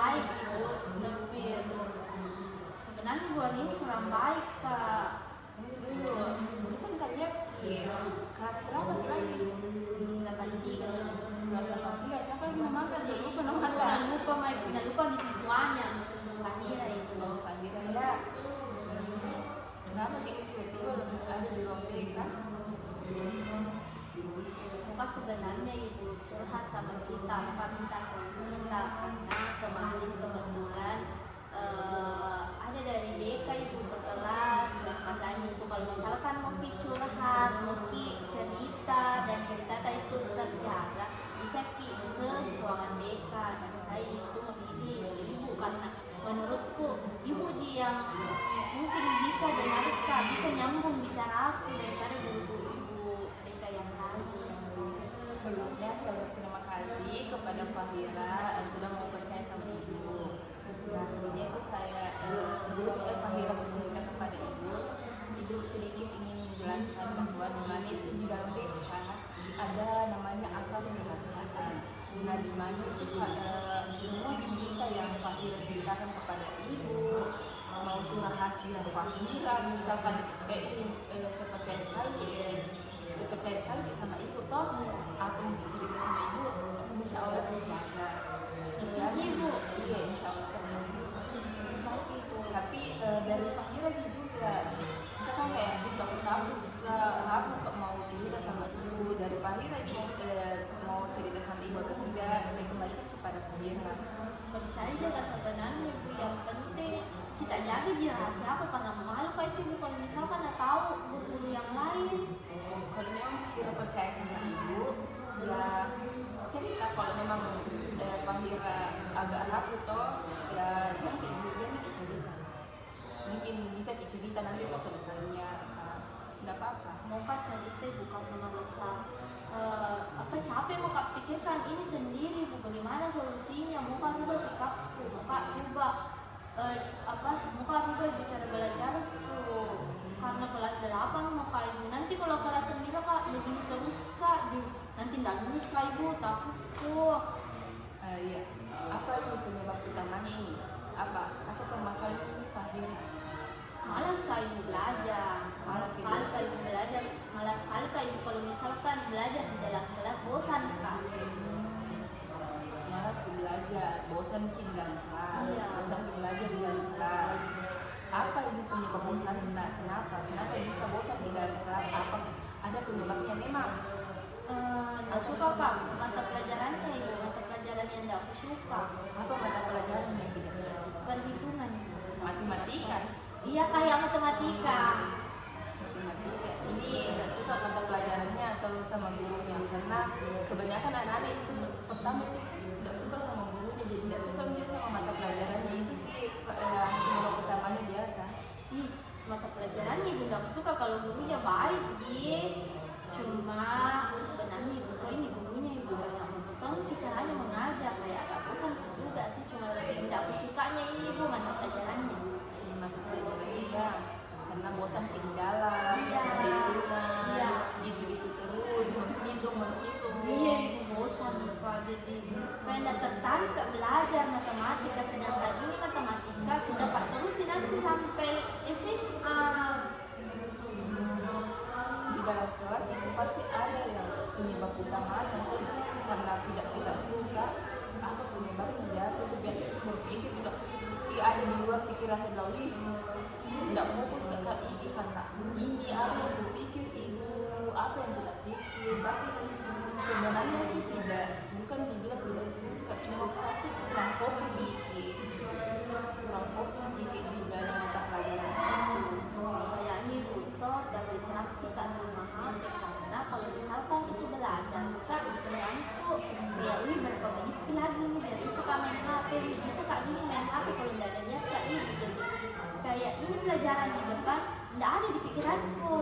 baik Ibu, lebih sebenarnya buat ini kurang baik Kak. Dulu bisa kita lihat kelas berapa lagi? 83. Kelas 83 siapa yang memakai seluruh penamatan? Pindah lupa siswanya Fahira itu. Fahira ya. Kenapa gitu tiba-tiba ada di ruang BK? Muka sebenarnya Ibu curhat sama kita, muka minta solusi kita karena kemarin kebetulan ada dari BK Ibu ke kelas dan katanya itu kalau misalkan mau curhat, mau cerita dan cerita itu terjaga bisa ke ruangan BK dan saya itu memilih Ibu karena menurutku Ibu yang mungkin bisa dengarkan, bisa nyambung bicara aku daripada guru-guru BK yang lain. Sebelumnya saya berterima kasih kepada Fahira sudah mau percaya sama Ibu. Nah sebelumnya itu saya sebelum Fahira bercerita kepada Ibu sedikit ingin menjelaskan bahwa dimana itu di dalam BK ada namanya asas kerahasiaan. Nah dimana itu semua cerita yang Fahira ceritakan kepada Ibu mau itu rahasia Fahira misalkan saya percaya sekali sama Ibu toh aku cerita sama Ibu insya Allah terjaga Ibu iya insya Allah baik Ibu tapi dari Fahira juga misalkan kayak Ibu aku mau cerita sama Ibu dari Fahira mau cerita sama Ibu atau tidak saya kembalikan kepada Fahira percaya juga sebenarnya Ibu yang penting kita jaga di rahasia apa karena malu Pak Ibu kalau misalkan nggak tahu guru yang lain. Kalau memang Fahira percaya sama Ibu ya cerita kalau memang Fahira agak ragu toh ya jangan ke Ibu dia nih cerita mungkin bisa cerita nanti waktu depannya nggak apa-apa Mau Kak cerita bukan merasa capek mau Kak pikirkan ini sendiri Bu bagaimana solusinya mau Kak rubah sikapku mau Kak rubah mau Kak rubah cara belajarku karena kelas 8 mau Kak Ibu nanti kalau kelas 9 Kak begini terus Kak nanti nggak lulus Kak Ibu takut iya apa itu penyebab utamanya ini apa permasalahan ini Fahira malas Kak Ibu belajar malas sekali Kak Ibu belajar malas sekali Kak Ibu kalau misalkan belajar di dalam kelas bosan Kak malas belajar bosan dalam kelas iya. bosan belajar di dalam kelas apa ini penyebab bosan kenapa bisa bosan di dalam kelas apa ada penyebabnya memang nggak suka Kak mata pelajarannya Ibu mata pelajaran yang nggak aku suka apa mata pelajaran yang tidak suka perhitungan matematika iya kayak matematika ini nggak suka mata pelajarannya atau sama gurunya karena kebanyakan anak-anak itu pertama nggak suka sama gurunya jadi nggak suka dia sama mata pelajarannya itu sih penyebab utamanya biasa mata pelajarannya Ibu nggak suka kalau gurunya baik cuma sebenarnya Ibu ini gurunya Ibu banyak memotong caranya mengajar kayak agak bosan juga sih cuma lebih tidak aku sukanya ini Ibu mata pelajarannya mata pelajarannya ya karena bosan ketinggalan perhitungan gitu terus menghitung iya Ibu bosan Kak jadi kayak tidak tertarik ke belajar matematika sedangkan ini matematika kita dapat terusin nanti sampai SMA di dalam kelas itu pasti ada yang penyebab utamanya sih karena tidak kita suka atau penyebabnya biasa berpikir udah ada di luar pikiran Lauli tidak fokus ke ini karena ini apa yang berpikir Ibu apa yang kita pikir pasti sebenarnya sih tidak bukan dibilang tidak suka cuma pasti kurang fokus sedikit di dalam mata pelajaran itu kayak ini butuh dari interaksi Kak sama HP karena kalau misalkan itu belajar Kak ngantuk ya ini berapa menit lagi nih biar bisa Kak main HP bisa Kak gini main HP kalau tidak ada niat Kak ini jadi kayak ini pelajaran di depan tidak ada di pikiranku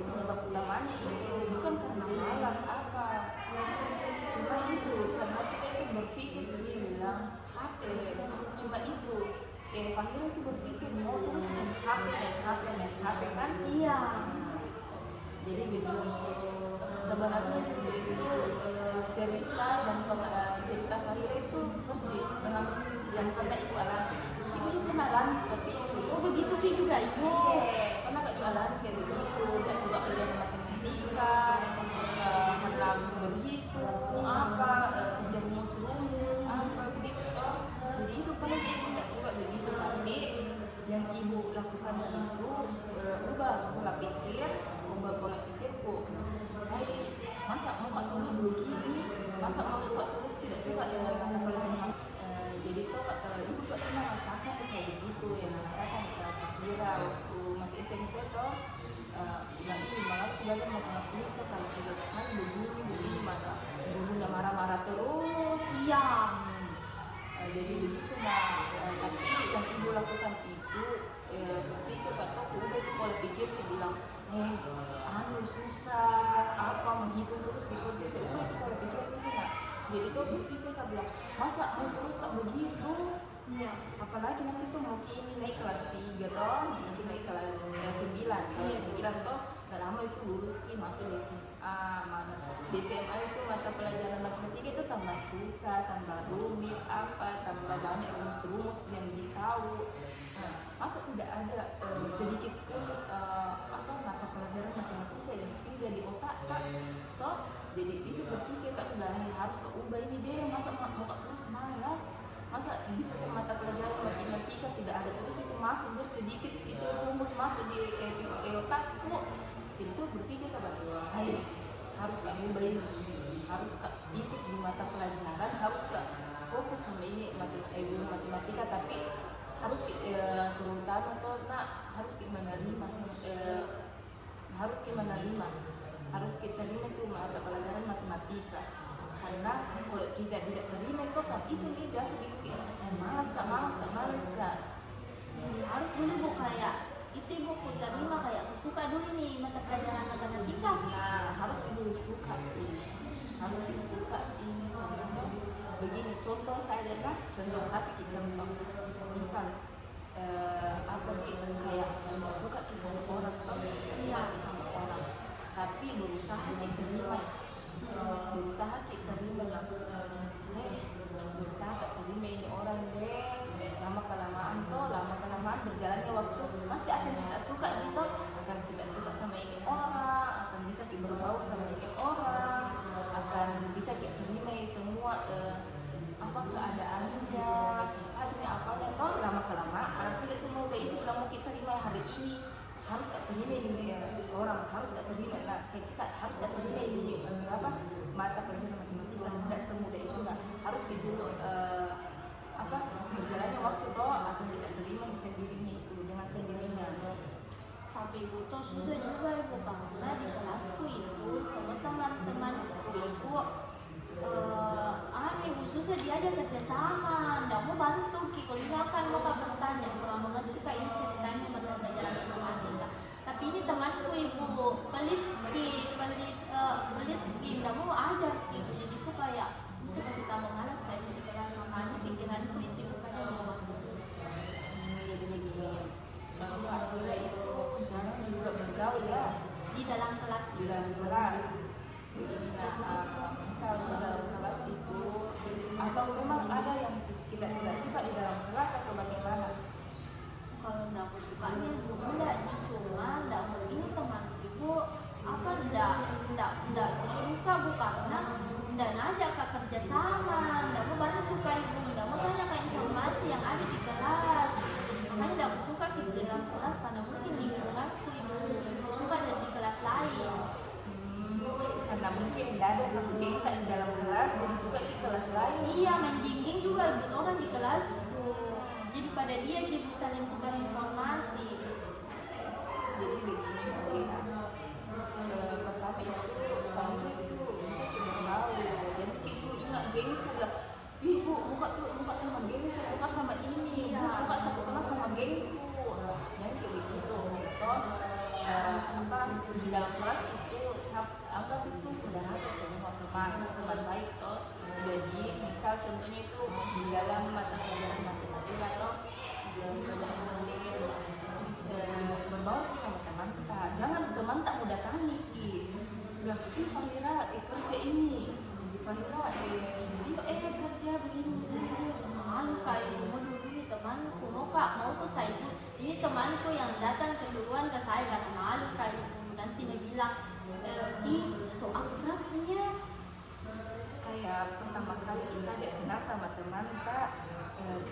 penyebab utamanya itu bukan karena malas apa cuma itu karena kita itu berpikir dia bilang HP cuma itu Fahira itu berpikir mau terus main HP kan iya jadi begitu sebenarnya itu cerita dan cerita Fahira itu pasti ya ibu. Pernah gak jualan kayak begitu, gak suka belajar matematika, karena begitu, apa, kerja rumus-rumus, apa begitu toh. Jadi itu paling ibu gak suka begitu, tapi yang ibu lakukan itu ubah pola pikir, ubah pola pikirku. Masa muka tulus begini, masa muka tulus tidak suka dengan mata pelajaran. Jadi tuh ibu juga pernah merasakan kayak begitu, yang merasakan Fahira waktu masih SMP tuh bilang ini malas belajar matematika kalau sudah sekali begini mana gurunya marah-marah terus. Iya. Jadi begitu tapi yang ibu lakukan itu berpikir atau udah itu pola pikir dia bilang susah apa menghitung terus di proses itu pola pikir itu nak. Jadi tuh berpikir kan bilang masa mau terus tak begitu. Iya. Apalagi nanti tuh mungkin naik kelas 3 toh, mungkin naik kelas 9. Kelas 9 toh gak lama itu lulus masuk di SMA. Mana di SMA itu mata pelajaran matematika itu tambah susah, tambah rumit, tambah banyak rumus-rumus yang ditahu. Masa tidak ada sedikit pun mata pelajaran matematika yang singgah di otak kan? Toh jadi itu berpikir kan sudah harus keubah ini deh, masa mau terus malas. Masa bisa ke mata pelajaran matematika tidak ada terus itu masuk sedikit itu rumus masuk di otakku. Itu berpikir kan harus tak ubah ini, harus tak ikut di mata pelajaran, harus tak fokus sama ini matematika, tapi harus terutama tuh harus kita menerima harus kita terima tuh mata pelajaran matematika. Karena kalau kita tidak terima itu kan itu nih biasa bikin malas kak. Harus dulu bu kayak itu ibu terima kayak aku suka dulu nih mata pelajaran matematika. Harus dulu suka ini, harus disuka ini. Begini contoh saya contoh kasih contoh misal kayak suka kisah orang sama orang tapi berusaha diterima berusaha terima ini orang deh lama kelamaan berjalannya waktu pasti akan tidak suka gitu, akan tidak suka sama ini orang, akan bisa berbau sama ini orang, akan bisa terima semua keadaannya, sifatnya apanya toh lama kelamaan tidak semua baik itu kamu kita terima hari ini harus tak terima ini orang harus tak terima kayak kita harus tak terima ini mata pelajaran matematika tidak semudah itu harus dulu berjalannya waktu toh akan kita terima sendirinya itu dengan sendirinya. Tapi ibu tuh susah juga ibu karena di kelasku itu sama teman-temanku itu ibu susah diajak kerjasama, nggak mau bantu kalau misalkan mau bertanya kurang mengerti kak ini ceritanya mata pelajaran matematika. Tapi ini temanku ibu pelit, nggak mau ajar gitu, jadi tuh kayak itu kasih tambah malas kayak di kelas makanya pikiranku itu bukannya mau jadi begini bahwa akhirnya itu jangan juga bergaul ya di dalam kelas. Misal di dalam kelas itu atau memang ada yang kita tidak suka di dalam kelas atau bagaimana? Kalau nggak aku sukanya enggak, cuma nggak ini teman ibu nggak suka bu karena nggak ngajak ke kerjasama, nggak mau bantu suka ibu, nggak mau tanya ke informasi yang ada di kelas. Makanya nggak aku suka di dalam kelas karena mungkin lingkunganku ibu suka di kelas lain. Karena mungkin tidak ada satu geng di dalam kelas jadi suka di kelas lain. Iya, main jingging juga orang di kelasku. Jadi pada dia gitu saling tukar informasi. Jadi begini pertama itu Fahira itu bisa bergaul. Jadi ibu ingat gengku lah. Ibu buka sama gengku, buka sama ini, buka satu kelas sama gengku. Jadi kayak begitu. Toh di dalam kelas itu anggap itu saudara semua teman baik toh. Jadi misal contohnya itu di dalam mata pelajaran matematika toh berbaur sama teman kita, jangan teman tak mudah tani bilang Fahira kerja ini Fahira ayo kerja begini Malu kayak mau dulu nih temanku mau tuh saya ini teman temanku yang datang keduluan ke saya karena malu kak ibu. Nanti dia bilang, ih so akrabnya. Kayak pertama kali kita aja kenal sama teman kak,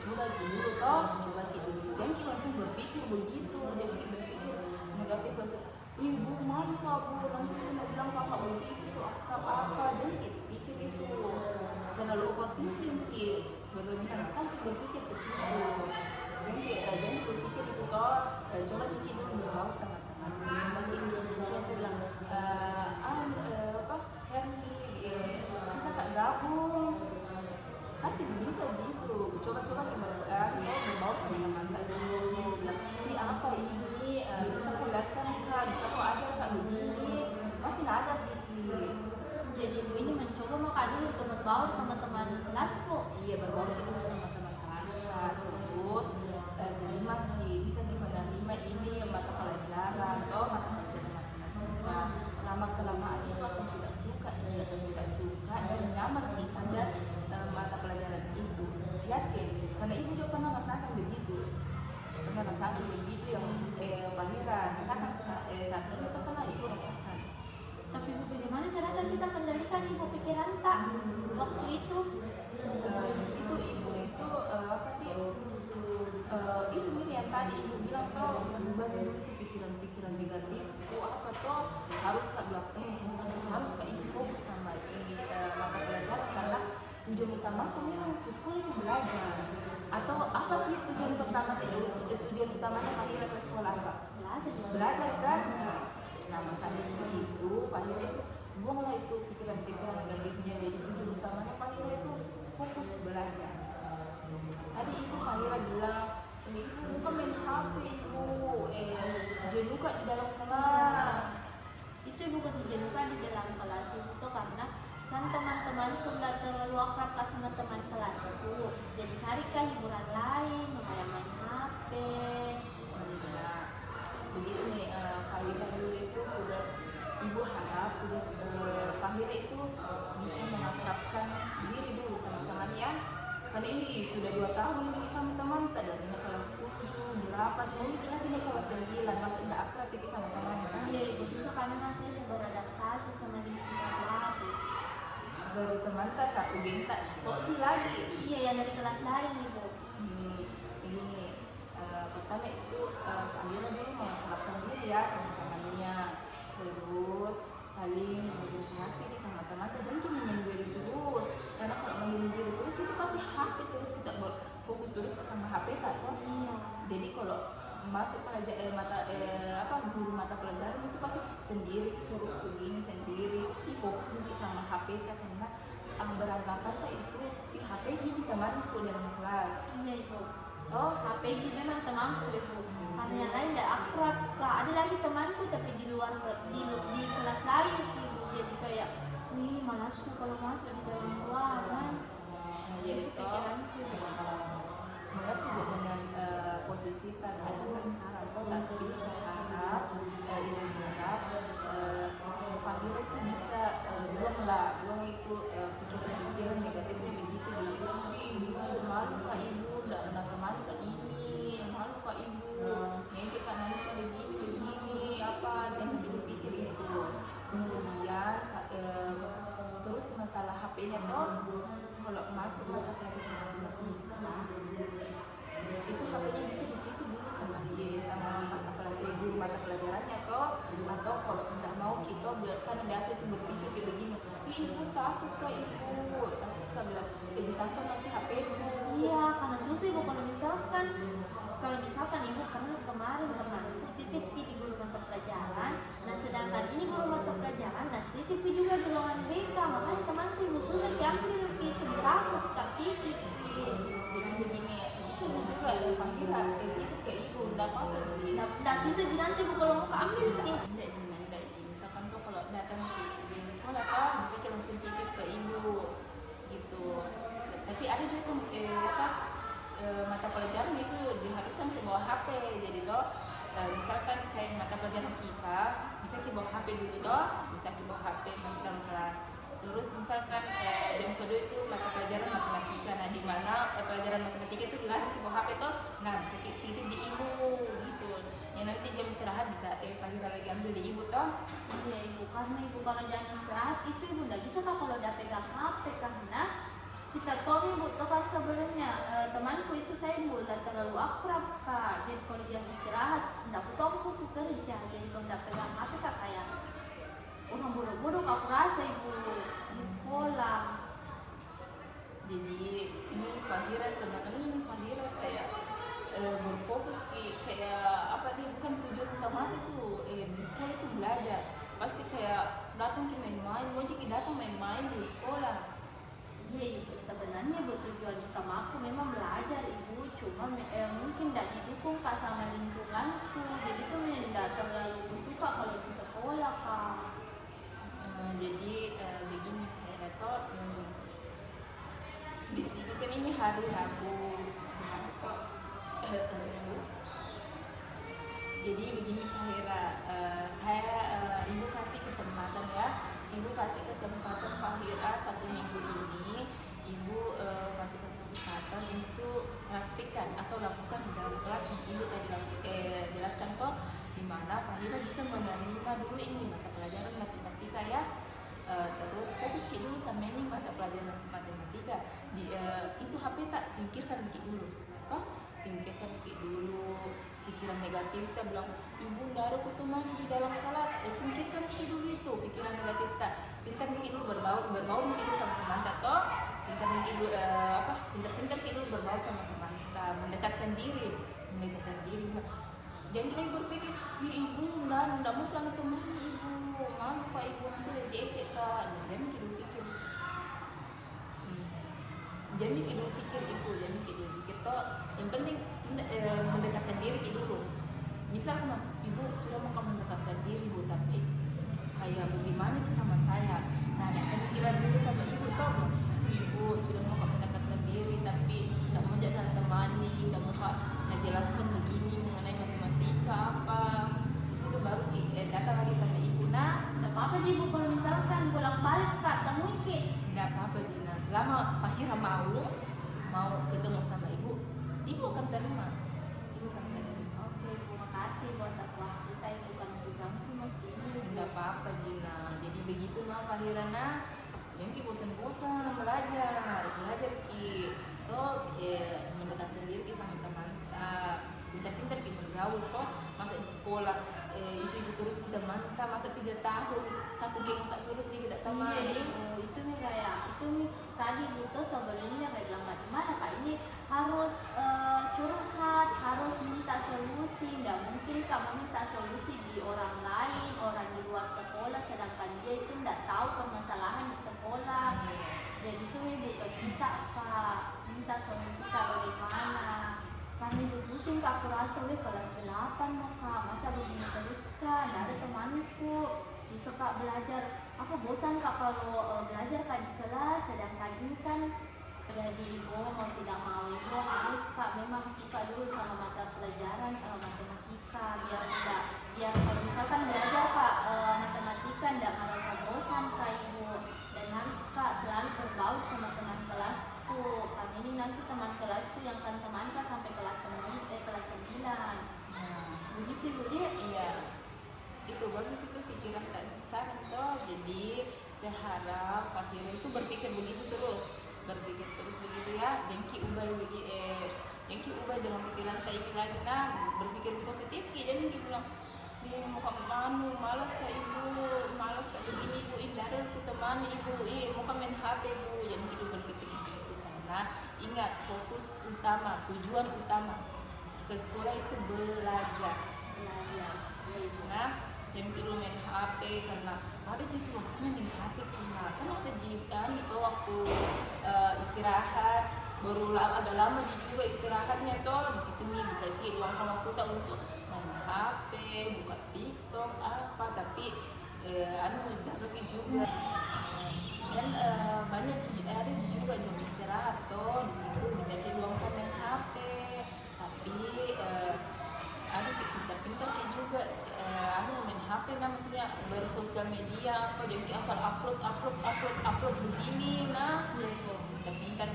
coba dulu toh, coba dulu. Jangan kita langsung berpikir begitu, jangan kita berpikir negatif langsung. Ibu malu kak bu, nanti kita mau bilang kakak begitu so akrab apa, jangan kita pikir itu. Terlalu overthinking, berlebihan sekali berpikir ke situ. Jangan berpikir itu toh, coba kita dulu berbaur sama teman. Coba kita bilang, Henry, bisa tak gabung? Pasti bisa gitu. Coba-coba kita berbaur sama teman dulu. Ini apa ini? Bisa kau lihatkan kak, bisa kau ajar kak begini. Pasti ajar gitu. Jadi ibu ini mencoba maka dulu untuk berbaur sama teman kelasku. Iya, berbaur dulu sama teman kelas kak. Terus terima bisa menerima ini mata pelajaran atau mata pelajaran matematika. Lama kelamaan itu akan tidak suka dan nyaman pada mata pelajaran itu. Yakin, karena ibu juga pernah rasakan begitu. Yang Fahira rasakan saat ini itu pernah ibu rasakan. Tapi ibu bagaimana caranya kita kendalikan ibu pikiran tak waktu itu? Di situ ibu itu itu nih yang tadi ibu bilang toh, merubah dulu pikiran-pikiran negatif itu apa toh, harus kak bilang harus kak ibu fokus sama ini mata pelajaran, karena tujuan utama aku memang ke sekolah itu belajar. Atau apa sih tujuan pertama tujuan utamanya Fahira ke sekolah apa? Belajar kan? Nah makanya ibu Fahira itu buanglah itu pikiran-pikiran negatifnya. Jadi tujuan utamanya Fahira itu fokus belajar. Tadi itu Fahira bilang, ibu bukan main HP ibu, jenuh di dalam kelas. Itu ibu kasih jenuh di dalam kelas itu tuh karena kan teman-temanku nggak terlalu akrab sama teman kelasku. Jadi carikah hiburan lain, kayak main HP. Nah, begitu nih Fahira dulu itu tugas ibu harap tugas Fahira itu bisa mengakrabkan diri dulu sama temannya. Karena ini sudah 2 tahun lagi sama teman, dari kelas 7, 8, mungkin lagi nih kelas 9, masih tidak akrab lagi sama temannya. Iya ibu juga karena masih beradaptasi sama lingkungan baru. Baru teman tak satu bintang, kok lagi? Iya yang dari kelas lain ibu. Ini pertama itu Fahira dulu mengakrabkan diri ya sama temannya, terus saling berinteraksi sama teman, jangan cuma menyendiri terus, karena kalau menyendiri terus kita pasti HP terus, kita fokus terus sama HP kan? Iya. Jadi kalau masuk pelajaran guru mata pelajaran itu pasti sendiri terus begini sendiri, fokus sama HP karena beranggapan itu di HP jadi temanku dalam kelas. Iya ibu. Oh HP ini memang temanku ibu. Karena yang lain tidak akrab. Ada lagi temanku tapi di luar di kelas lain ibu. Jadi kayak, wih malasku kalau masuk di dalam ruangan. Jadi pikiranku mengerti dengan posisi keadaan sekarang, tapi bisa harap ibu harap Fahira itu bisa buang itu pikiran negatifnya begitu dulu. Ibu malu kak ibu, tidak pernah kemana kak ini, malu kak ibu, nanti kak nanti begini apa, dan pikir itu. Kemudian terus masalah HP-nya toh, kalau masuk mata pelajaran matematika itu HP-nya bisa ditipu dulu sama dia, sama mata pelajarannya toh, atau kalau tidak mau kita kan biasa itu berpikir kayak begini, ibu takut kak ibu, takut kak bilang, ditangkap nanti HP-ku. Iya karena susah ibu kalau misalkan ibu karena kemarin temanku titip di guru mata pelajaran, nah sedangkan ini guru mata pelajaran dan titip juga golongan BK, makanya temanku ibu sudah diambil itu takut kak titip. Jadi begini, bisa juga Fahira itu ke ibu, tidak apa-apa sih. Tidak susah nanti ibu kalau mau ambil Tidak misalkan tuh kalau datang di sekolah toh bisa kita langsung titip ke ibu gitu. Tapi ada juga mata pelajaran itu diharuskan ke bawah HP. Jadi toh misalkan kayak mata pelajaran kita bisa ke bawah HP dulu toh, bisa ke bawah HP masuk dalam kelas. Terus misalkan jam kedua itu mata pelajaran matematika, nah di mana pelajaran matematika itu dilatih ke bawah HP toh, nah bisa titip di ibu gitu. nanti jam istirahat bisa Fahira lagi ambil di ibu toh. Iya ibu, karena ibu kalau jam istirahat itu ibu nggak bisa kak kalau udah pegang HP, karena kita tahu ibu tuh kan sebelumnya temanku itu saya udah terlalu akrab kak, jadi kalau jam istirahat nggak tahu aku kerja, jadi kalau nggak pegang HP kak kayak orang bodoh-bodoh aku rasa ibu di sekolah. Jadi ini Fahira sebenarnya ini Fahira kayak berfokus kayak apa dia bukan tujuan utama itu di sekolah itu belajar, pasti kayak datang ke main-main, mau jadi datang main-main di sekolah. Iya ibu, sebenarnya ibu tujuan utama aku memang belajar ibu, cuma mungkin tidak didukung kak sama lingkunganku, jadi tuh tidak terlalu suka kalau di sekolah kak. Jadi begini Fahira toh, di sini kan ini hari Rabu kok. Jadi begini Fahira, saya ibu kasih kesempatan ya, ibu kasih kesempatan Fahira 1 minggu ini, ibu kasih kesempatan untuk praktikkan atau lakukan di dalam kelas yang ibu tadi jelaskan kok, dimana Fahira bisa menerima dulu ini mata pelajaran matematika ya. Terus fokus dulu sama ini mata pelajaran matematika itu HP tak singkirkan dulu kok, singkirkan dulu pikiran negatif kita bilang ibu nggak ada kutemani di dalam kelas, singkirkan dulu itu pikiran negatif tak, pintar dulu berbaur dulu sama teman toh, pintar dulu berbaur sama teman kita, mendekatkan diri. Jangan kita berpikir ibu nggak mau kan teman ibu, malu pak ibu nanti lecet kak, jangan kita pikir. Jangan kita pikir toh, yang penting mendekatkan diri dulu. Misal ibu sudah mau kamu mendekatkan diri bu, tapi kayak bagaimana sih sama saya, nah akan pikiran dulu sama ibu toh, ibu sudah mau kamu mendekatkan diri tapi tidak mau jangan temani, tidak mau kak jelaskan begini mengenai matematika apa, disitu baru datang lagi sama ibu. Nah Tidak apa-apa deh ibu kalau misalkan bolak-balik kak temui ke. tidak apa Jina, selama Fahira mau ketemu sama ibu akan terima. Oke ibu, makasih buat atas waktu kita, ibu kan mengganggu masih ini. Tidak apa-apa Jina, jadi begitu nah Fahira nah, yang ki bosan-bosan belajar ki toh mendekatkan diri sama teman, pintar-pintar ki bergaul toh, masa di sekolah itu terus tidak mantap, masa 3 tahun satu geng tak terus tidak teman. Iya ibu, itu nih kayak itu nih tadi butuh sebelumnya kayak bilang gimana kak, ini harus curhat, harus minta solusi, nggak mungkin kamu minta solusi di orang lain, orang di luar sekolah, sedangkan dia itu nggak tahu permasalahan di sekolah. Jadi itu ibu ke kita kak, minta solusi kak bagaimana, karena ibu pusing kak, aku rasa udah kelas 8 mau kak, masa begini terus kak, nggak ada temanku, susah kak belajar, aku bosan kak kalau belajar kak di kelas, sedangkan ini kan jadi ibu mau tidak mau ibu harus kak memang suka dulu sama mata pelajaran matematika, biar kalau misalkan belajar kak matematika tidak merasa bosan kak ibu, dan harus kak selalu berbaur sama teman kelasku, karena ini nanti teman kelasku yang akan temankan sampai kelas 9. Begitu ibu dia. Iya, itu bagus itu pikiran tak sekarang toh. Jadi saya harap Fahira itu berpikir begitu begitu ya, jengki ubah dengan pikiran tak ini lagi, nah berpikir positif ya, jadi dia bilang mau kamu malas kak ibu, malas kak begini ibu, ini ada aku temani ibu, mau kamu main HP ibu, jadi gitu berpikir begitu. Karena ingat fokus utama, tujuan utama ke sekolah itu belajar. Nah, yang itu main HP karena ada jadi waktunya main HP cuma kan ada jikan itu waktu istirahat baru agak lama juga istirahatnya toh, di situ nih bisa luangkan waktu tak untuk main HP, buka TikTok apa, tapi jaga juga dan banyak ada juga jam istirahat toh, di situ bisa diluangkan main HP, tapi ada pintar-pintar juga main HP nah, maksudnya bersosial media apa, jadi asal upload begini, nah pintar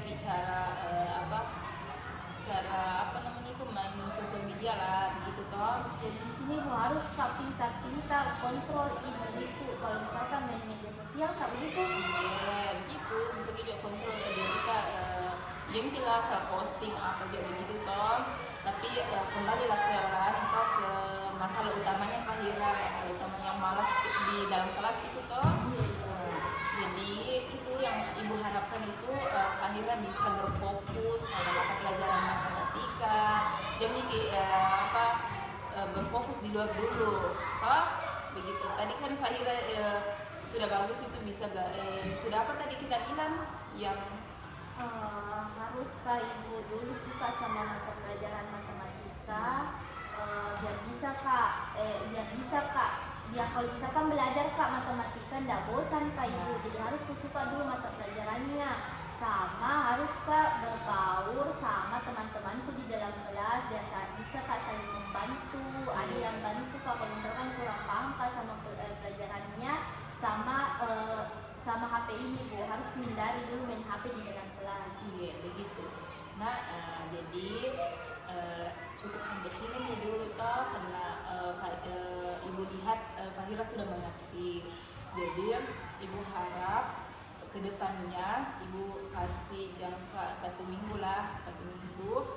cara apa namanya itu main sosial media lah begitu toh. Jadi di sini harus kak pintar-pintar kontrol ibu itu. Kalau misalkan main media sosial kak begitu. Ya gitu, bisa juga kontrol ya kita yang jelas posting apa aja begitu toh. Tapi kembali lah ke toh ke masalah utamanya Fahira, masalah utamanya malas di dalam kelas itu toh. Jadi itu yang ibu harapkan itu Fahira bisa berfokus pada mata pelajaran matematika. Jadi berfokus di luar dulu, toh begitu. Tadi kan Fahira sudah bagus itu bisa sudah apa tadi kita bilang yang haruskah ibu dulu suka sama mata pelajaran matematika biar bisa kak biar kalau misalkan belajar kak matematika ndak bosan kak ibu. Jadi harus suka dulu mata pelajarannya, sama harus kak berbaur sama teman-temanku di dalam kelas biar bisa kak saling membantu. Ada yang bantu kak kalau misalkan kurang paham kak sama pelajarannya, sama HP ini bu, harus hindari dulu main HP di dalam kelas. Iya begitu. Nah jadi cukup sampai sini nih dulu toh karena ibu lihat Fahira sudah mengerti. Jadi ibu harap kedepannya ibu kasih jangka 1 minggu lah, 1 minggu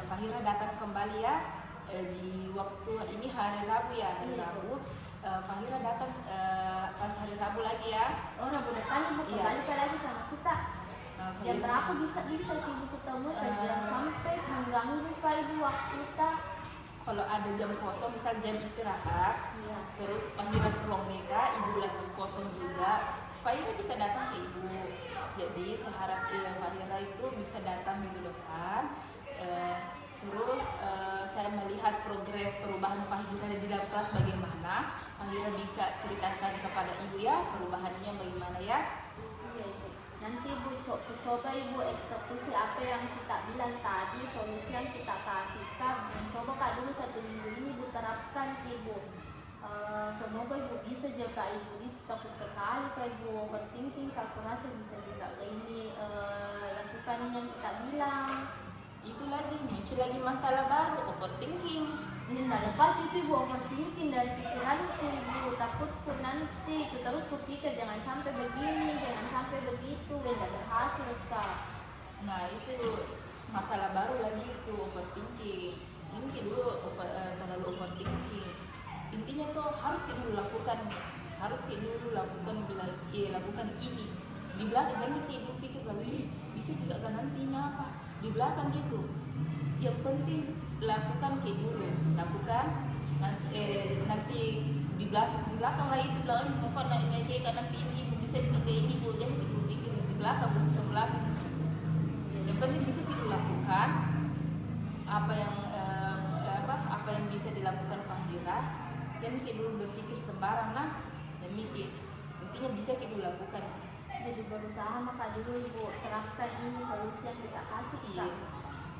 Fahira datang kembali ya di waktu ini hari Rabu ya, hari Rabu. Fahira datang pas hari Rabu lagi ya. Oh, Rabu depan ibu kembali lagi sama kita. Jam berapa bisa ibu ketemu jam sampai mengganggu kak ibu waktu kita. Kalau ada jam kosong, misal jam istirahat, terus Fahira ke ruang BK, ibu lagi kosong juga, Fahira bisa datang ke ibu. Jadi saya harap Fahira itu bisa datang minggu depan. Terus saya melihat progres perubahan Fahira di dalam kelas bagaimana. Fahira bisa ceritakan kepada ibu ya perubahannya bagaimana ya. Iya ibu. Nanti ibu coba ibu eksekusi apa yang kita bilang tadi, solusi yang kita kasih kak. Coba kak dulu 1 minggu ini ibu terapkan ibu. Semoga ibu bisa jaga ibu ini takut sekali kak ibu overthinking kak. Aku rasa bisa juga ini lakukan yang kita bilang. Itu lagi muncul lagi masalah baru, overthinking. Nah lepas itu ibu overthinking dari pikiranku ibu, takutku nanti itu terus kupikir jangan sampai begini, jangan sampai begitu, tidak berhasil kak. Nah itu masalah baru lagi itu overthinking. Ini dulu terlalu overthinking. Intinya tuh harus kita dulu lakukan, lakukan ini. Di belakang kan ibu pikir lagi bisa juga kan nantinya apa di belakang gitu. Yang penting lakukan kayak dulu, lakukan nanti di belakang lah itu belakang pokok nanti nanti ini ibu bisa juga kayak ini bu, jangan ibu pikir di belakang bu sebelah. Yang penting bisa kita lakukan apa yang bisa dilakukan Fahira. Jangan kita dulu berpikir sembarang nah, dan mikir intinya bisa kita lakukan. Jadi berusaha maka dulu ibu terapkan ini solusi yang kita kasih kak.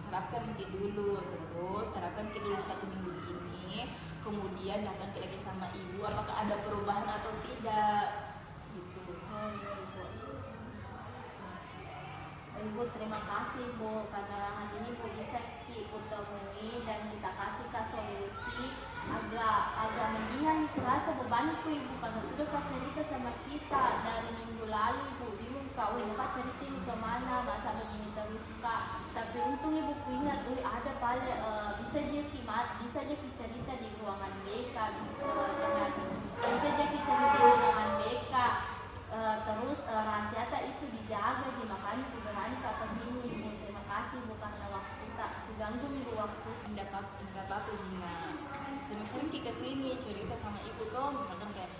Terapkan dulu, terus terapkan dulu 1 minggu ini, kemudian datang lagi sama ibu apakah ada perubahan atau tidak gitu. Oh iya ibu. Ibu terima kasih bu karena hari ini ibu bisa ibu temui dan kita kasih solusi agak mendingan terasa bebanku ibu karena sudah kak cerita sama kita dari minggu lalu ibu bingung kak kak cerita ini kemana masa begini terus kak. Tapi untung ibu ingat ada pale bisa jadi cerita di ruangan BK bisa jadi cerita di ruangan BK. Terus rahasia itu dijaga di makanya ibu berani ke atas ini ibu. Terima kasih bu karena waktu tak ganggu ibu waktu. Tidak apa-apa Gina. Sering-sering kita kesini cerita sama ibu toh, misalkan kayak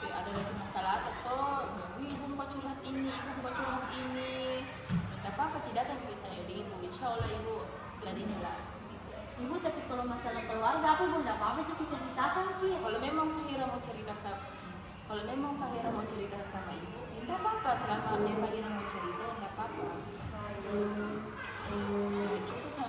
ada lagi masalah atau ibu mau curhat ini, tidak apa-apa tidak akan bisa di ibu. Insya Allah ibu larinya lah. Ibu tapi kalau masalah keluarga apa ibu tidak apa-apa jadi ceritakan ki. Kalau memang Fahira mau cerita sama ibu, tidak apa-apa selama Fahira mau cerita tidak apa-apa. Cukup